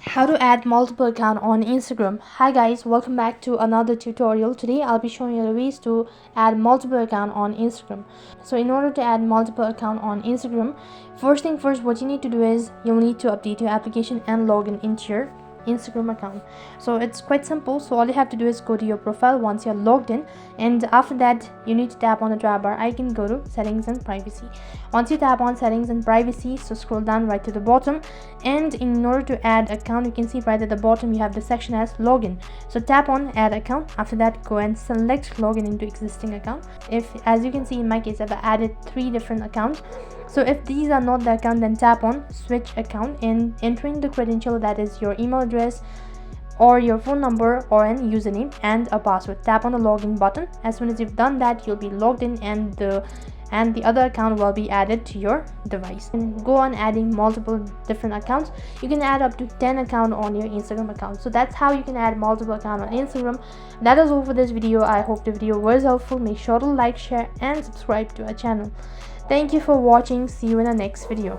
How to add multiple account on Instagram. Hi guys, welcome back to another tutorial. Today I'll be showing you the ways to add multiple account on Instagram. So in order to add multiple account on Instagram, first thing first, what you need to do is you'll need to update your application and log in into your Instagram account. So it's quite simple. So all you have to do is go to your profile once you're logged in, and after that you need to tap on the drop bar icon, go to settings and privacy. Once you tap on settings and privacy, so scroll down right to the bottom, and in order to add account, you can see right at the bottom you have the section as login. So tap on add account. After that, go and select login into existing account. If, as you can see in my case, I've added 3 different accounts. So if these are not the account, then tap on switch account and entering the credential, that is your email address or your phone number or an username and a password. Tap on the login button. As soon as you've done that, you'll be logged in, and the other account will be added to your device. And go on adding multiple different accounts. You can add up to 10 account on your Instagram account. So that's how you can add multiple account on Instagram. That is all for this video. I hope the video was helpful. Make sure to like, share and subscribe to our channel. Thank you for watching. See you in the next video.